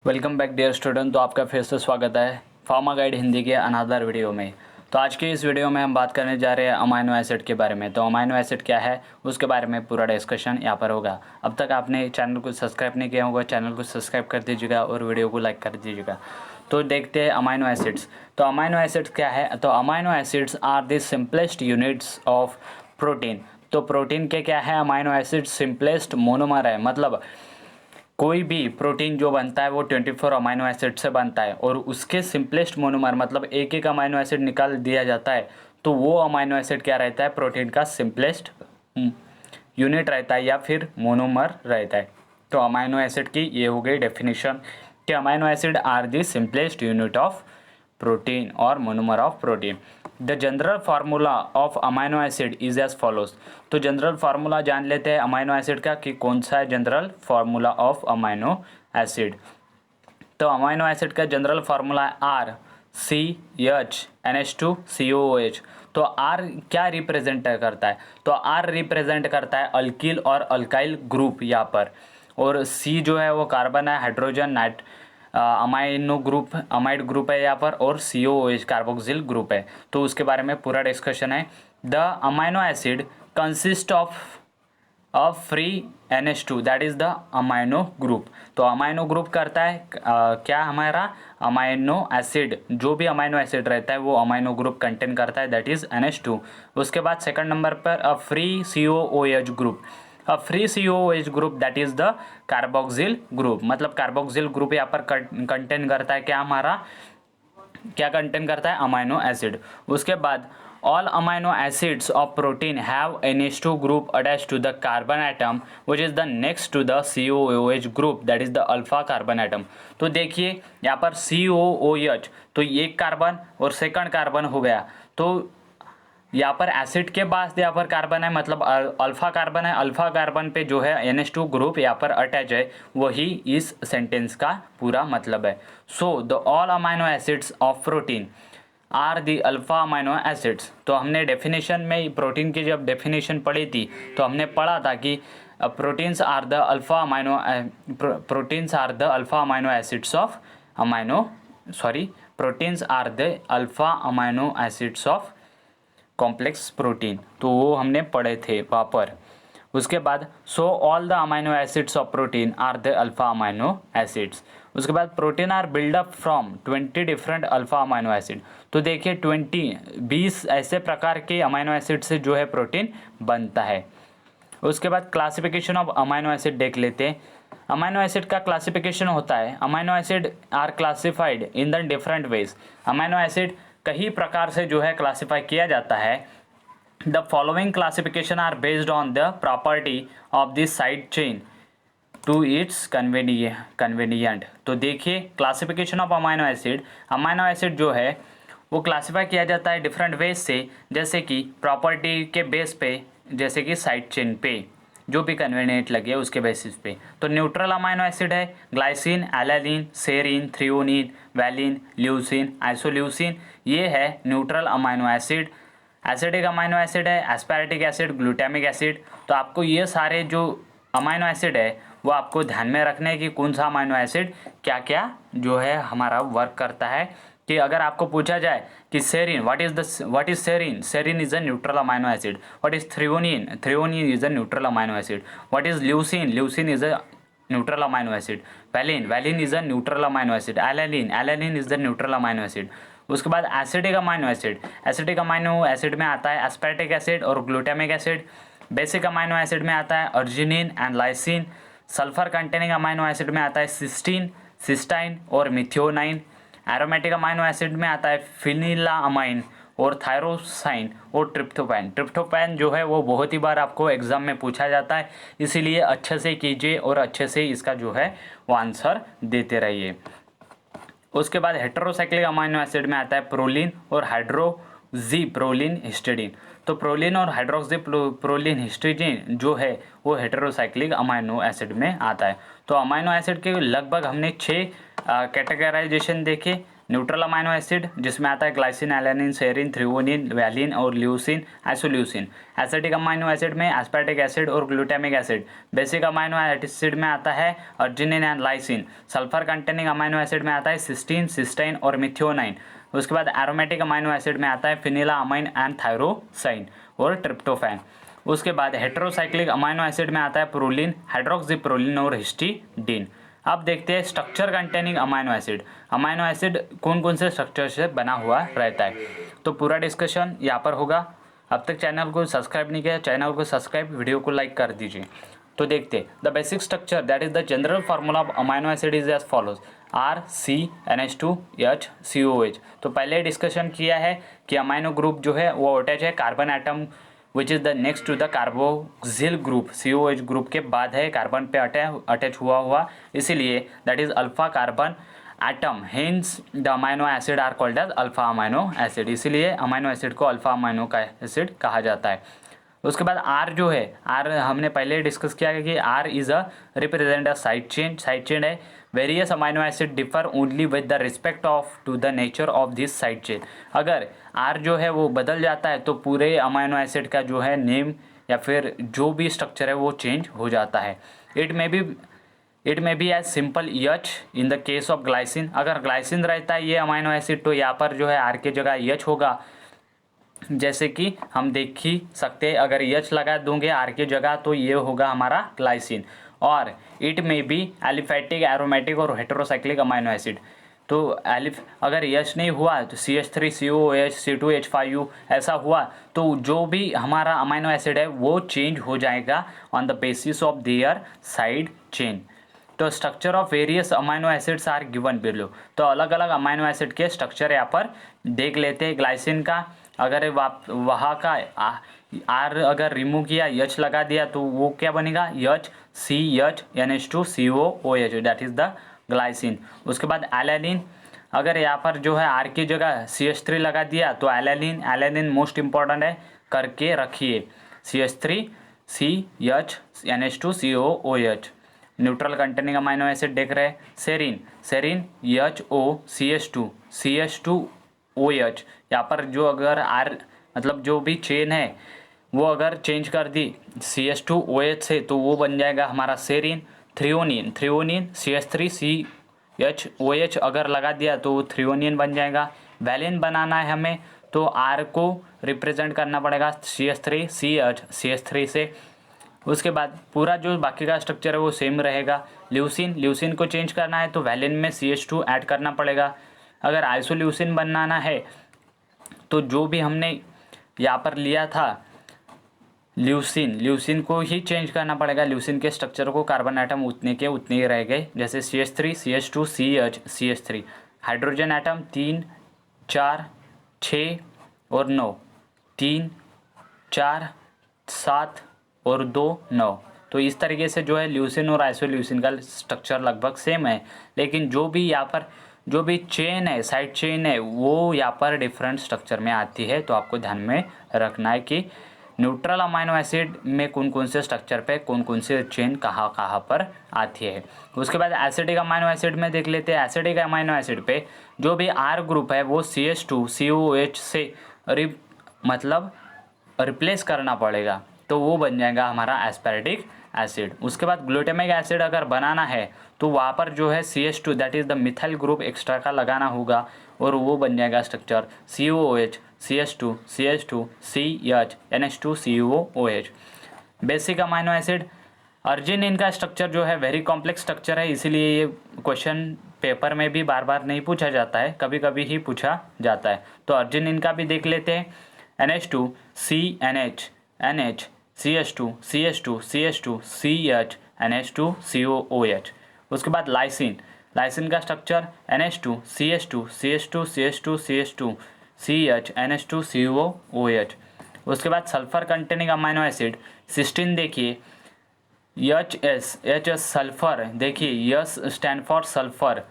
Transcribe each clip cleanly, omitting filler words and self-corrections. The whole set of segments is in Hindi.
Welcome back dear student. तो आपका फिर से स्वागत है फार्मा गाइड हिंदी के अनदर वीडियो में। तो आज के इस वीडियो में हम बात करने जा रहे हैं अमाइनो एसिड के बारे में। तो अमाइनो एसिड क्या है उसके बारे में पूरा डिस्कशन यहाँ पर होगा। अब तक आपने चैनल को सब्सक्राइब नहीं किया होगा, चैनल को सब्सक्राइब कर दीजिएगा और वीडियो को लाइक कर दीजिएगा। तो देखते हैं अमाइनो एसिड्स। तो अमाइनो एसिड्स क्या है? तो amino acids are the simplest units of protein. तो प्रोटीन के क्या है? अमाइनो एसिड सिंपलेस्ट मोनोमर है। मतलब कोई भी प्रोटीन जो बनता है वो 24 अमाइनो एसिड से बनता है और उसके सिंपलेस्ट मोनोमर मतलब एक एक अमाइनो एसिड निकाल दिया जाता है तो वो अमाइनो एसिड क्या रहता है? प्रोटीन का सिंपलेस्ट यूनिट रहता है या फिर मोनोमर रहता है। तो अमाइनो एसिड की ये हो गई डेफिनेशन कि amino acid are the simplest unit of protein और monomer of protein. The general formula of amino acid is as follows. तो जनरल फार्मूला जान लेते हैं अमाइनो एसिड का कि कौन सा है general formula of amino acid. तो अमाइनो एसिड का जनरल फार्मूला है RCHNH2COOH। तो R क्या रिप्रेजेंट करता है? तो R रिप्रेजेंट करता है अल्किल और अल्काइल ग्रुप यहाँ पर, और C जो है वो कार्बन है, hydrogen night amino group amide group है यहाँ पर, और COOH कार्बोक्सिल ग्रुप है। तो उसके बारे में पूरा डिस्कशन है। The amino acid consist of free NH2 that is the amino group. तो अमाइनो ग्रुप करता है क्या हमारा अमाइनो एसिड, जो भी अमाइनो एसिड रहता है वो अमाइनो ग्रुप कंटेन करता है, दैट इज़ NH2। उसके बाद सेकंड नंबर पर a free COOH group. A free COOH group that is the carboxyl group. मतलब कार्बोक्सिल ग्रुप यहाँ पर कंटेन करता है क्या हमारा, क्या कंटेन करता है? Amino acid. उसके बाद all amino acids of protein have NH2 group attached to the carbon atom which is the next to the COOH group that is the alpha carbon atom। तो देखिए यहाँ पर COOH तो एक कार्बन और सेकंड कार्बन हो गया। तो यहाँ पर एसिड के बाद यहाँ पर कार्बन है, मतलब अल्फा कार्बन है। अल्फा कार्बन पे जो है NH2 ग्रुप यहाँ पर अटैच है, वही इस सेंटेंस का पूरा मतलब है। So the all amino acids of protein are the alpha amino acids. तो हमने डेफिनेशन में प्रोटीन की जब डेफिनेशन पढ़ी थी तो हमने पढ़ा था कि proteins are the alpha amino acids of proteins are the alpha amino acids of complex protein. तो वो हमने पढ़े थे वहाँ पर। उसके बाद so all the amino acids of protein are the alpha amino acids. उसके बाद protein are buildup from 20 different alpha amino acid. तो देखिए 20 ऐसे प्रकार के अमाइनो एसिड से जो है प्रोटीन बनता है। उसके बाद क्लासिफिकेशन ऑफ अमाइनो एसिड देख लेते हैं। अमाइनो एसिड का क्लासिफिकेशन होता है, amino acid are classified in the different ways. Amino acid कई प्रकार से जो है क्लासिफाई किया जाता है। The following classification are based on the property of this side chain to its convenient. तो देखिए क्लासिफिकेशन ऑफ अमाइनो एसिड जो है वो क्लासिफाई किया जाता है डिफरेंट वेज से, जैसे कि प्रॉपर्टी के बेस पे, जैसे कि साइड चेन पे जो भी कन्वीनियंट लगे उसके बेसिस पे। तो न्यूट्रल अमाइनो एसिड है glycine, alanine, serine, threonine, valine, leucine, isoleucine, ये है neutral amino acid. Acidic amino acid है एस्पार्टिक एसिड, ग्लूटामिक एसिड। तो आपको ये सारे जो अमाइनो एसिड है वो आपको ध्यान में रखने की कौन सा अमाइनो एसिड क्या क्या जो है हमारा वर्क करता है। कि अगर आपको पूछा जाए कि serine what is serine, serine is a neutral amino acid. What is threonine, threonine is a neutral amino acid. What is leucine, leucine is a neutral amino acid. Valine, valine is a neutral amino acid. Alanine, alanine is the neutral amino acid. उसके बाद acidic amino acid, acidic amino acid में आता है एस्पार्टिक एसिड और glutamic acid. Basic amino acid में आता है arginine and lysine. Sulphur containing amino acid में आता है सिस्टीन, सिस्टाइन और मिथियोनाइन। एरोमेटिक अमाइनो एसिड में आता है फिनिलामाइन और थायरोसाइन और ट्रिप्टोफैन। ट्रिप्टोफैन जो है वो बहुत ही बार आपको एग्जाम में पूछा जाता है, इसीलिए अच्छे से कीजिए और अच्छे से इसका जो है वो आंसर देते रहिए। उसके बाद हेटेरोसाइक्लिक अमाइनो एसिड में आता है प्रोलिन और हाइड्रोक्सी प्रोलिन हिस्टिडीन। तो प्रोलिन और हाइड्रोक्सी प्रोलिन हिस्टिडीन जो है वो हेटेरोसाइक्लिक अमाइनो एसिड में आता है। तो अमाइनो एसिड के लगभग हमने 6 कैटेगराइजेशन देखे। न्यूट्रल अमाइनो एसिड जिसमें आता है glycine, alanine, serine, threonine, valine और leucine, isoleucine. Acidic amino acid में एस्पार्टिक एसिड और glutamic acid. Basic amino acid में आता है arginine and lysine. Sulphur containing amino acid में आता है सिस्टीन, सिस्टाइन और मिथियोनाइन। उसके बाद एरोमेटिक अमाइनो एसिड में आता है फिनिलामाइन एंड थायरोसाइन और ट्रिप्टोफैन। उसके बाद हेटेरोसाइक्लिक अमाइनो एसिड में आता है प्रोलिन, हाइड्रोक्सीप्रोलिन और हिस्टिडीन। अब देखते हैं structure containing amino acid. Amino acid कौन कौन से स्ट्रक्चर से बना हुआ रहता है, तो पूरा डिस्कशन यहाँ पर होगा। अब तक चैनल को सब्सक्राइब नहीं किया, चैनल को सब्सक्राइब, वीडियो को लाइक कर दीजिए। तो देखते हैं the basic structure that is the general formula of amino acid is as follows RCNH2HCOH। तो पहले डिस्कशन किया है कि अमाइनो ग्रुप जो है वो अटैच है carbon atom which is the next to the carboxyl group. COH group के बाद है, कार्बन पे अटैच हुआ इसीलिए that is alpha carbon atom, hence the amino acid are called as alpha amino acid. इसीलिए अमाइनो एसिड को अल्फा अमाइनो एसिड कहा जाता है। उसके बाद R जो है, R हमने पहले डिस्कस किया है कि R is a represent a side chain है। Various amino acid differ only with the respect of to the nature of this side chain. अगर R जो है वो बदल जाता है तो पूरे अमाइनो एसिड का जो है नेम या फिर जो भी स्ट्रक्चर है वो चेंज हो जाता है। It may be as simple H in the case of glycine. अगर ग्लाइसिन रहता है ये अमाइनो एसिड तो यहाँ पर जो है R की जगह H होगा, जैसे कि हम देख ही सकते हैं। अगर H लगा दूंगे R की जगह तो ये होगा हमारा ग्लाइसिन। और इट में भी एलिफेटिक, एरोमेटिक और हेटेरोसाइक्लिक अमाइनो एसिड। तो अगर H नहीं हुआ तो CH3COOH, C2H5U ऐसा हुआ तो जो भी हमारा अमाइनो एसिड है वो चेंज हो जाएगा on the basis of their side chain. तो structure of various amino acids are given below. तो अलग अलग अमाइनो एसिड के स्ट्रक्चर यहाँ पर देख लेते हैं। ग्लाइसिन का अगर वहाँ का R अगर रिमूव किया, H लगा दिया तो वो क्या बनेगा HCHNH2COOH that is the glycine. उसके बाद एलानिन, अगर यहाँ पर जो है R की जगह CH3 लगा दिया तो एलानिन मोस्ट इंपॉर्टेंट है, करके रखिए CH3CHNH2COOH। Neutral containing amino acid देख रहे हैं। Serine CH2OH। यहाँ पर जो अगर R मतलब जो भी चेन है वो अगर चेंज कर दी CH2OH से तो वो बन जाएगा हमारा सेरिन। थ्रियोनिन CH3CHOH अगर लगा दिया तो वो थ्रियोनिन बन जाएगा। वैलिन बनाना है हमें तो R को रिप्रेजेंट करना पड़ेगा CH3 से। उसके बाद पूरा जो बाकी का स्ट्रक्चर है वो सेम रहेगा। ल्यूसिन को चेंज करना है तो वैलिन में CH2 ऐड करना पड़ेगा। अगर आइसोल्यूसिन बनाना है तो जो भी हमने यहाँ पर लिया था ल्यूसिन को ही चेंज करना पड़ेगा। ल्यूसिन के स्ट्रक्चर को कार्बन एटम उतने के उतने ही रह गए, जैसे CH3 CH2 CH3। Hydrogen atom 3 4 6 और 9, 3 4 7 और 2 9। तो इस तरीके से जो है ल्यूसिन और आइसोल्यूसिन का स्ट्रक्चर लगभग सेम है, लेकिन जो भी यहाँ पर जो भी चेन है, साइड चेन है, वो यहाँ पर डिफरेंट स्ट्रक्चर में आती है। तो आपको ध्यान में रखना है कि न्यूट्रल अमाइनो एसिड में कौन कौन से स्ट्रक्चर पे कौन कौन से चेन कहाँ कहाँ पर आती है। उसके बाद एसिडिक अमाइनो एसिड में देख लेते हैं। एसिडिक अमाइनो एसिड पे जो भी R ग्रुप है वो CH2COH से मतलब रिप्लेस करना पड़ेगा, तो वो बन जाएगा हमारा एस्पार्टिक एसिड। उसके बाद ग्लूटामिक एसिड अगर बनाना है तो वहाँ पर जो है CH2 that is the methyl group extra का लगाना होगा और वो बन जाएगा structure COOH CH2 CH2COOH। Basic amino acid arginine का स्ट्रक्चर जो है वेरी कॉम्प्लेक्स स्ट्रक्चर है, इसीलिए ये क्वेश्चन पेपर में भी बार बार नहीं पूछा जाता है, कभी कभी ही पूछा जाता है। तो अर्जिनिन का भी देख लेते हैं। NH2 CNH NH CH2 CH2 CH2 CH NH2 COOH। उसके बाद लाइसिन का structure NH2 CH2 CH2 CH2 CH2 CH NH2 COOH। उसके बाद sulphur containing amino acid cysteine देखिए HS सल्फर देखिए S stand for sulphur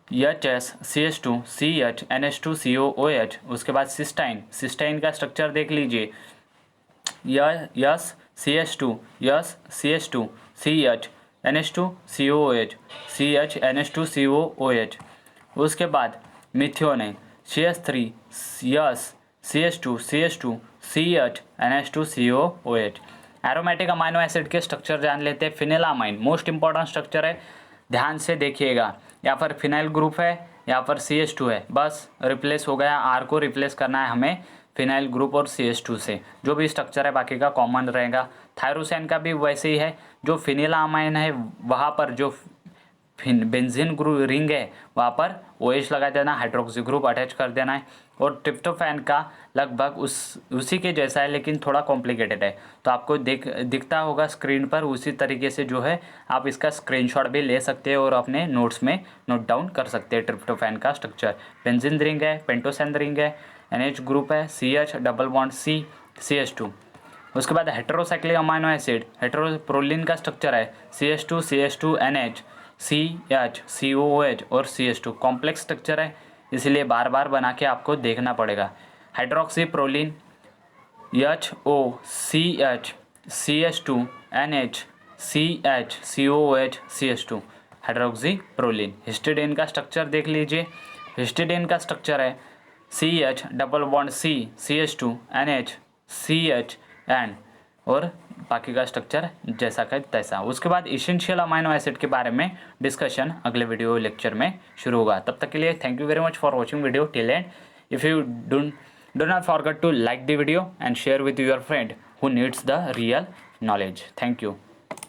HS CH2 CH NH2 COOH। उसके बाद सिस्टाइन का स्ट्रक्चर देख लीजिए S CH2 CH NH2 COOH CH NH2 COOH। उसके बाद methionine, CH3 yes, CH2 CH2 CH NH2 COOH। Aromatic amino acid के स्ट्रक्चर जान लेते हैं। फिनिलामाइन मोस्ट इंपॉर्टेंट स्ट्रक्चर है, ध्यान से देखिएगा। या फिर फिनाइल ग्रुप है या फिर CH2 है, बस रिप्लेस हो गया, R को रिप्लेस करना है हमें फिनाइल ग्रुप और CH2 से। जो भी स्ट्रक्चर है बाकी का कॉमन रहेगा। थायरोसिन का भी वैसे ही है, जो फिनिलामाइन है वहाँ पर जो बेंजीन ग्रुप रिंग है वहाँ पर OH लगा देना, हाइड्रोक्सी ग्रुप अटैच कर देना है। और ट्रिप्टोफैन का लगभग उसी के जैसा है लेकिन थोड़ा कॉम्प्लिकेटेड है, तो आपको दिखता होगा स्क्रीन पर उसी तरीके से जो है। आप इसका स्क्रीनशॉट भी ले सकते हैं और अपने नोट्स में नोट डाउन कर सकते हैं। ट्रिप्टोफैन का स्ट्रक्चर बेंजीन रिंग है, पेंटोसैन रिंग है, NH ग्रुप है, CH double bond C CH2। उसके बाद हेटेरोसाइक्लिक अमाइनो एसिड हेटेरोप्रोलिन का स्ट्रक्चर है CH2 CH2 NH CH COOH और CH2। कॉम्प्लेक्स स्ट्रक्चर है इसलिए बार बार बना के आपको देखना पड़ेगा। Hydroxy proline HO CH CH2 NH CH COOH CH2 hydroxy proline. Histidine का स्ट्रक्चर देख लीजिए। हिस्टिडीन का स्ट्रक्चर है CH double bond C CH2 NH CH and और बाकी का स्ट्रक्चर जैसा का तैसा। उसके बाद इसेंशियल अमाइनो एसिड के बारे में डिस्कशन अगले वीडियो लेक्चर में शुरू होगा। तब तक के लिए thank you very much for watching video till end. If you do not forget to like the video and share with your friend who needs the real knowledge. Thank you.